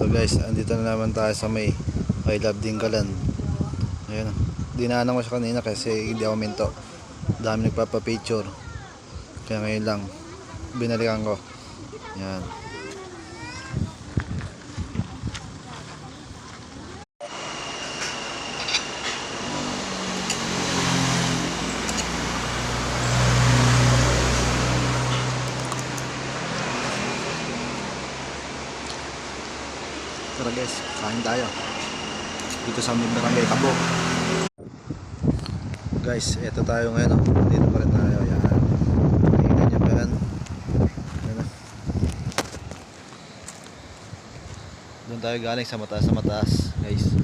So guys, andito na naman tayo sa may I Love Dingalan. Ayun, dinaanan ko siya kanina kasi hindi ako minto. Dami nagpapapicture. Kaya ngayon lang binalikan ko. Yan. Tara guys, kain tayo dito sa Barangay Kabo. Guys, eto tayo ngayon, dito pa rin tayo. Yan, tingnan nyo ba yan? Doon tayo galing sa mataas guys.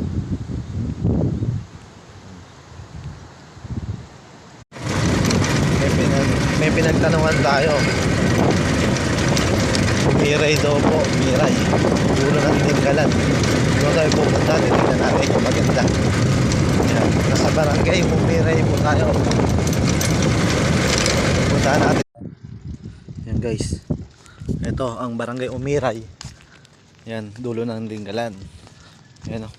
May pinagtanungan tayo. Miray daw po, Miray. Dulo ng Dingalan. Doon tayo pupunta, titignan natin kung maganda. Yan, nasa barangay Umiray po tayo. Punta natin. Yan guys. Ito ang barangay Umiray. Yan, dulo ng Dingalan. Yan o.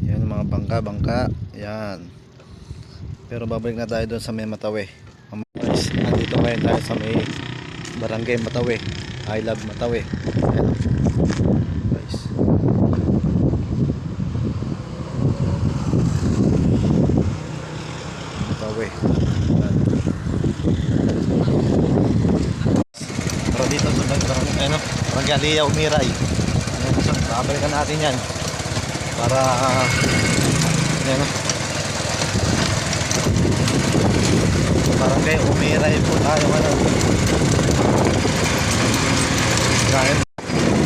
Yan mga bangka. Yan. Pero babalik na tayo doon sa may Matawe. Guys, nandito ngayon tayo sa may barangay Matawe. I Love Matawe. Ayan. Guys, Matawe. Ayan. Pero dito sa barangay Aliyah Umiray. Ayan, so babalikan natin yan para ayan, barangay Umiray po tayo ngayon.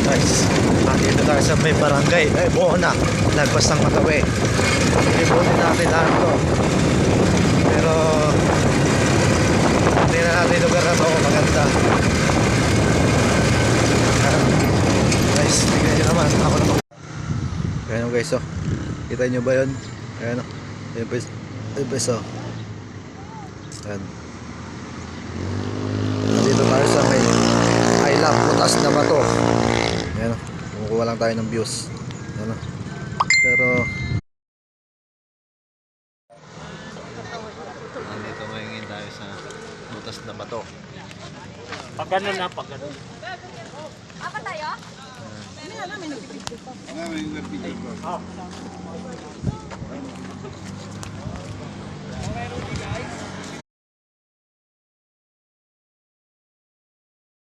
Guys, nandito tayo sa may barangay buo na lagpas ng Matawe. Ibunin natin lahat to, pero hindi na natin lugar na to maganda. Guys, tignan nyo naman ako naman. Ayan guys, oh, kita nyo ba yun? Ayan o, ayun guys, oh. Ayan. Nandito tayo sa may I Love Butas na Bato. Ayan o, kumukuha lang tayo ng views. Ayan o. Pero nandito mahingin tayo sa Butas na Bato. Pag gano'n na, pag gano'n. Apa tayo? Ah.